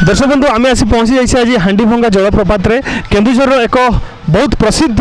दर्शक बंधु आम आसी पहुँची जाइए आज हांडीभंगा जलप्रपात केन्दुझर एक बहुत प्रसिद्ध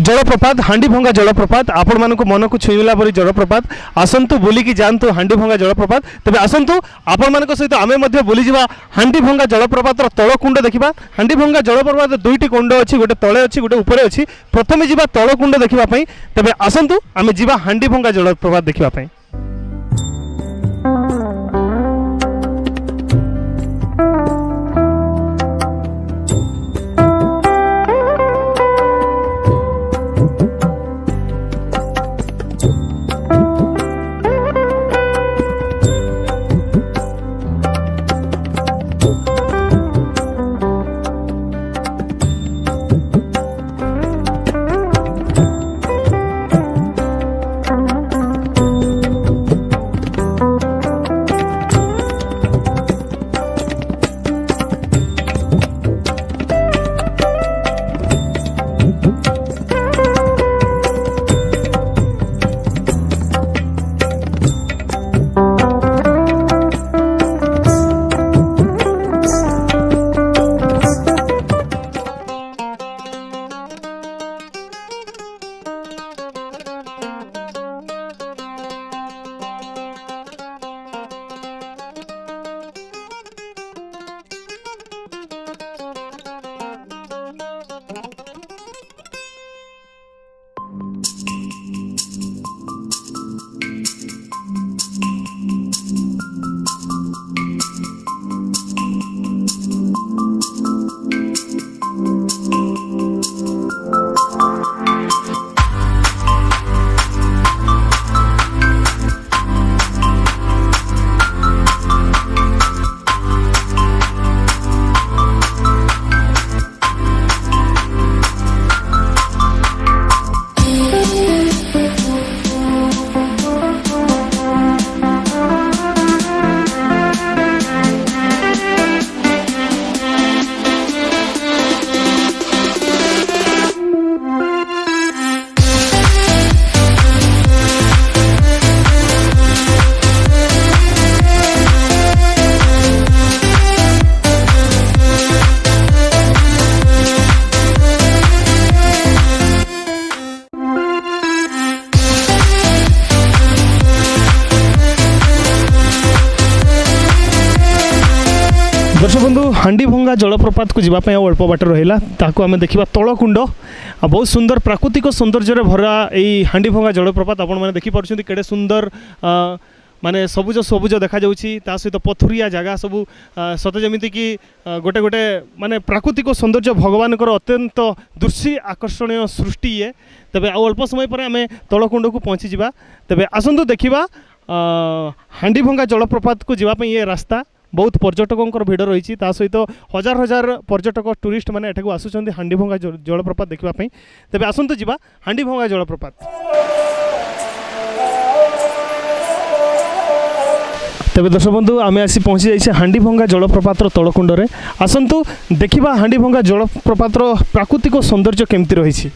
जलप्रपात हांडीभंगा जलप्रपात आपण मान मन को छुईला परी जलप्रपात आसतु बुलिकी जातु हांडीभंगा जलप्रपात तेज आसतु आपण मान सहित आम बुली जा हांडीभंगा जलप्रपात तल कुंड देखा हांडीभंगा जलप्रपात दुईटी कुंड अच्छी गोटे तले अच्छी गोटे उपरे अच्छी प्रथमे जा तल कुंड देखापी तेज आसतु आम जा हांडीभंगा जलप्रपात देखापी। दर्शक बंधु हांडीभंगा जलप्रपात को जीवाई अल्प बाट रहा ताकू आम देखा तलकुंड बहुत सुंदर प्राकृतिक सौंदर्य भरा यही हांडीभंगा जलप्रपात आपण मैंने देखिपुं केड़े सुंदर माने सबुज सबुज देखा ता सहित पथुरिया जगह सबू सत जमीती कि गोटे गोटे माने प्राकृतिक सौंदर्य भगवान अत्यंत दृश्य आकर्षणीय सृष्टि ये तेज अल्प समय पर आम तलकुंड को पहुँची जा तेज आसतु देखा हांडीभंगा जलप्रपात को जीवाई ये रास्ता बहुत पर्यटकों भिड़ रही सहित हजार हजार पर्यटक टूरिस्ट मैंने एठाक आसुँच हांडीभंगा जलप्रपात देखापी तेज आसतु जा हांडीभंगा जलप्रपात। तेज दर्शक बंधु आम आसी पहुँची जाइए हांडीभंगा जलप्रपात तलकुंड में आसतु देखा हांडीभंगा जलप्रपात प्राकृतिक सौंदर्य केमती रही।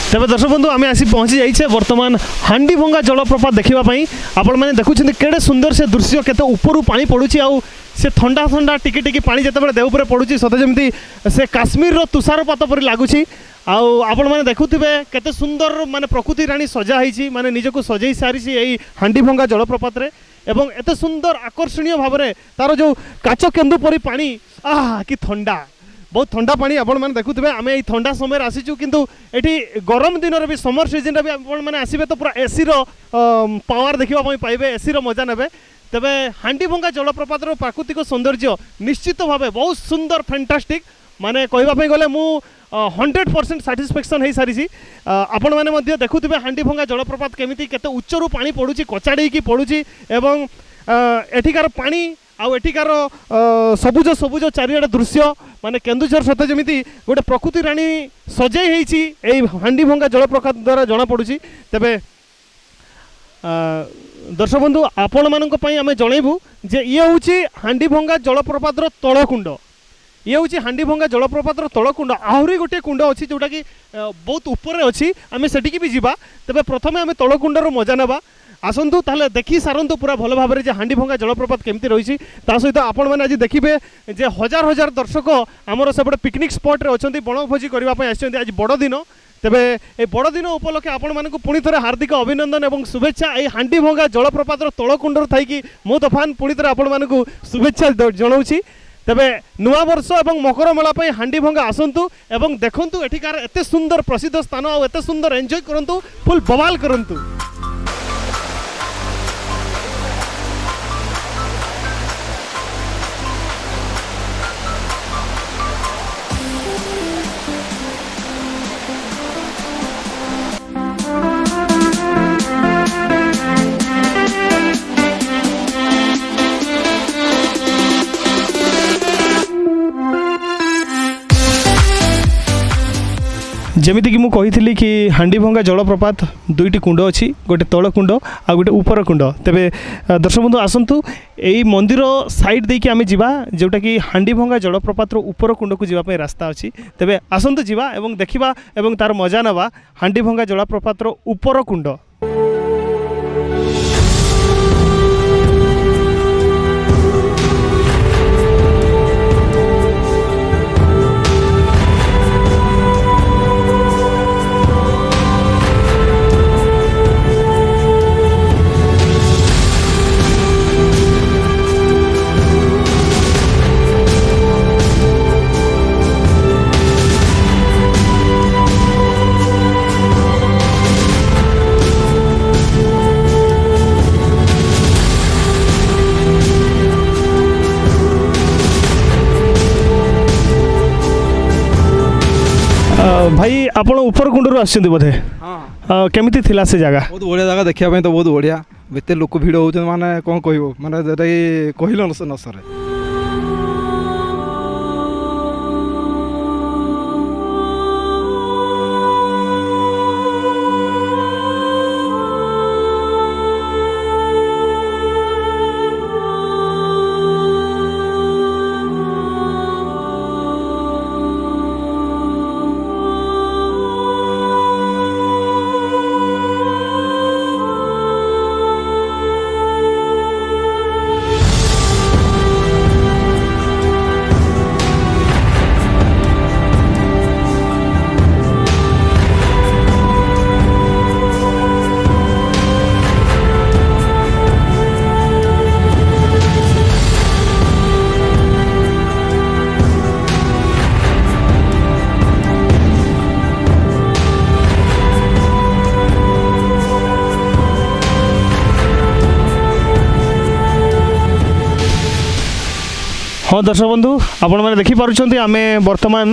तेज दर्शक बंधु आम आसी पहुँची जाइए बर्तमान हांडीभंगा जलप्रपात देखापी आपण मैंने देखुं केड़े सुंदर से दृश्य केते ऊपर पानी पड़ुची आउ से ठंडा ठंडा टिके टिके पानी जिते देव पर पड़ुची सते जमी से काश्मीर तुषारपात पर लगुच आपण मैंने देखुवे केते सुंदर माने प्रकृति राणी सजा होती माने निजको सजई सारी यही हांडीभंगा जलप्रपात रे एवं एते सुंदर आकर्षणीय भाव में तार जो काच केन्दु परी पानी कि ठंडा बहुत ठंडा पानी आपण मैंने देखुवे आम ये ठंडा समय आसीचु किंतु एठी गरम दिन भी समर सीजन भी आपण मैंने आसबे तो पूरा एसी रो पावर देखा पाइबे एसी रो मजा नेबे तेबे हांडीभंगा जलप्रपात प्राकृतिक सौंदर्य निश्चित भाव बहुत सुंदर फैंटास्टिक माने कहवाई गले मु 100% साटिस्फैक्शन हो सारी आपण मैंने देखुवे हांडीभंगा जलप्रपात केमिति केते उच्चरू पानी पड़ुची कचाड़ी पड़ुची एवं एठिकार पानी आउ एठिकार सबुज सबुज चारिआडे दृश्य माने केन्दुझर सहित जमी गोटे प्रकृति राणी सजाई होती हांडीभंगा जलप्रपात द्वारा जना पड़ुची तेबे दर्शक बंधु आपण मानक पई आमे जणैबु जे ये होची हांडीभंगा जलप्रपात तळकुंड ये हूँ हांडीभंगा जलप्रपात तलकुंड आहरी गोटे कुंड अच्छी जोटा कि बहुत ऊपर अच्छी आम सेटिकी भी जीवा तेरे प्रथम आम तलकुंडर मजा नेबा आसतु ताले देखी सारंतु पूरा भल भाव में हांडीभंगा जलप्रपात केमती रही सहित आपण मैंने आज देखिए जे हजार हजार दर्शक आमर सेपटे पिकनिक स्पॉट रे अच्छा बनभोजी करने आज बड़ दिन तेबे ए बड़ दिन उपलक्षे आपण मानक पुणी थे हार्दिक अभिनंदन और शुभेच्छा ये हांडीभंगा जलप्रपात तलकुंडर थी मो तोफान पुणी थे आपण मानक शुभेच्छा जनाऊँगी तेबे नुआ वर्ष और मकर मेला हांडीभंगा आसतु एवं देखंतु एठिकार एते सुंदर प्रसिद्ध स्थान और एते सुंदर एंजॉय करंतु फुल बवाल करंतु। जमीती कि मुझे कि हांडीभंगा जलप्रपात दुईटी कुंड अच्छी गोटे तल कुंड आ गोटे ऊपर कुंड तेबे दर्शक बंधु आसतु यही मंदिर साइड देकी आमे जीवा जोटा कि हांडीभंगा जलप्रपात ऊपर कुंड को जीवाई रास्ता अच्छी तेबे आसतु जीवा एवं देखिबा एवं तार मजा नवा हांडीभंगा जलप्रपात ऊपर कुंड। भाई आपण ऊपर कुंडरू आछिंदी बोधे हाँ केमिति थिला से जगह बहुत बढ़िया जगह देखा तो बहुत बढ़िया एते लोक भिड़ हो माने कौन कहबो माने कहल न सरे। हाँ दर्शक बंधु आपण मैंने देखिपुं आम बर्तमान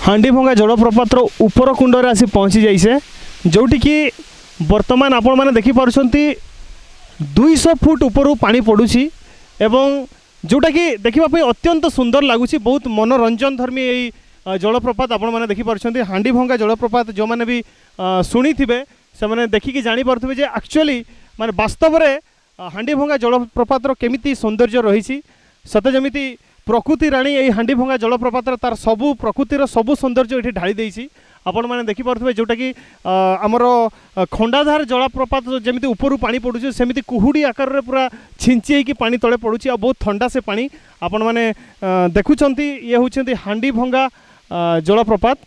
हांडीभंगा जलप्रपात ऊपर कुंडे आसी पहुँची जाइसे जोटी कि बर्तमान आपण मैंने देखिपुं 200 फुट ऊपर पानी पड़ुछि एवं जोटा कि देखापी अत्यंत सुंदर लगुच बहुत मनोरंजन धर्मी यही जलप्रपात आपण मैंने देखिपुं हांडीभंगा जलप्रपात जो मैंने भी शुणी थे से देखिकी जापे जे एक्चुअली माने वास्तव में हांडीभंगा जलप्रपात केमिति सौंदर्य रही सते जमीती प्रकृति राणी यही हांडीभंगा जलप्रपात तार सबू प्रकृतिर सबू सौंदर्य ये ढाली देसी आपण मैंने देखिपे जोटा कि आमर खंडाधार जलप्रपात जमी ऊपर पानी पड़ू सेमती कुहुड़ी आकार में पूरा छिंची होगी पानी तले पड़ुची बहुत ठंडा से पानी आपण मैंने देखुं ये हूँ हांडीभंगा जलप्रपात।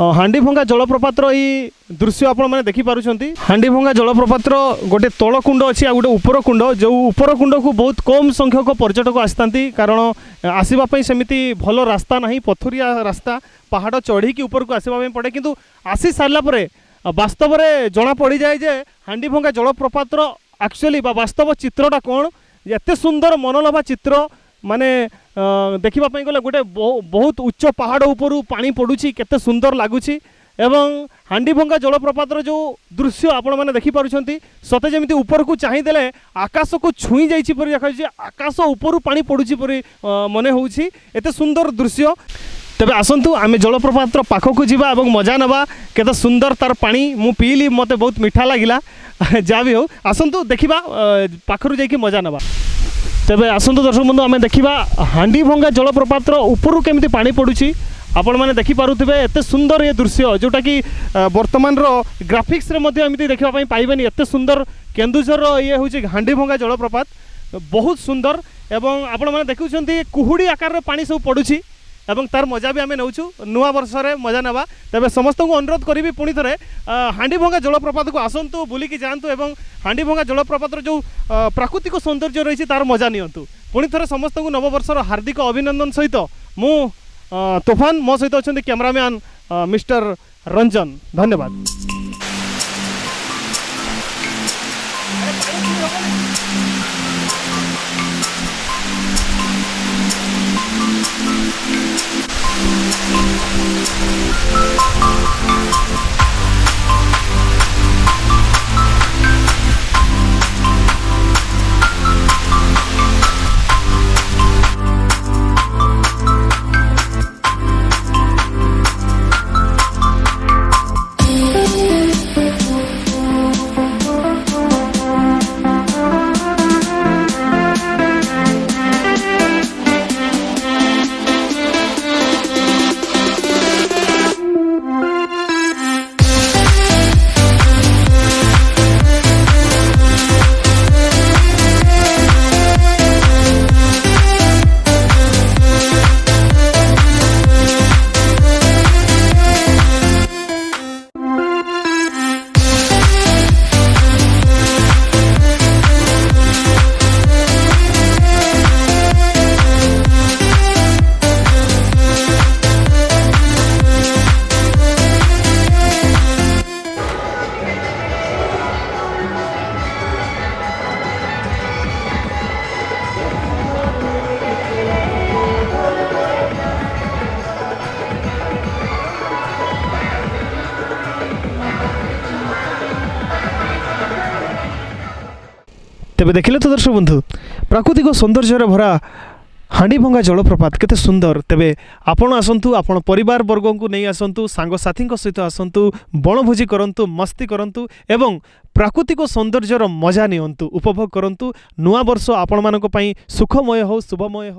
हांडीभंगा जलप्रपातर ये दृश्य आपण मैंने देखिपुंट हांडीभंगा जलप्रपातर गोटे तल कुंड अच्छी आ गोटे उपर कुंड जो उपर कुंड को बहुत कम संख्यक पर्यटक आसती कारण आसवाई सेमती भल रास्ता ना पथुरिया रास्ता पहाड़ चढ़ी ऊपर को आसवाई पड़े किंतु आसी सारापर वास्तव में जना पड़ जाए जे हांडीभंगा जलप्रपातर एक्चुअली वास्तव चित्रटा कौन एत सुंदर मनलोभा चित्र माने देखापी गले गोटे बहुत उच्च पहाड़ उपरू पानी पड़ुची केते सुंदर लगुच एवं हांडीभंगा जलप्रपातर जो दृश्य आपण मैंने देखिपुंट सते जमी ऊपर को चाहिए आकाश को छुई जाइए आकाश उपरू पानी पड़ुची परी मने होउची एते सुंदर दृश्य तेबे आसतु आम जलप्रपातर पाखक जावा और मजा नवा केते सुंदर तार पानी मु पीली मते बहुत मीठा लगिला जहाँ भी हो आसतु देखा पाखर जाकि मजा नवा तेबे आसतु दर्शक बंधु आम देखा हांडीभंगा जलप्रपातर उपरू केमिति पानी पड़ुची आपण मैंने देखिपे एत सुंदर ये दृश्य जोटा कि वर्तमान ग्राफिक्स एमती देखापी पाइबेनि एत सुंदर केन्दुझर ये हूँ हांडीभंगा जलप्रपात बहुत सुंदर एवं आपण मैंने देखुं कुहुड़ी आकार पानी सब पड़ुची एवं तार मजा भी आम नौ नुआ वर्ष रे मजा नवा तेज समस्त को अनुरोध करी पुणी थे हांडीभंगा जलप्रपात को आसतु बुलिकी जातु एवं हांडीभंगा जलप्रपात जो प्राकृतिक सौंदर्य रही तार मजा नियंतु पुणी थे समस्त को नववर्षर हार्दिक अभिनंदन सहित मु तूफान मो सहित अच्छा कैमरामैन मिस्टर रंजन धन्यवाद। तेबे देखिले तो दर्शक बंधु प्राकृतिक सौंदर्य भरा हांडीभंगा जलप्रपात केते सुंदर तेबे आपण आसंतु आपण परिवार वर्ग को नहीं आसंतु सांगसाथी सहित आसंतु बनभोजी करंतु मस्ती करंतु एवं प्राकृतिक सौंदर्यर मजा नियंतु उपभोग करंतु नुआ वर्ष आपण मानक पई सुखमय हो शुभमय हो।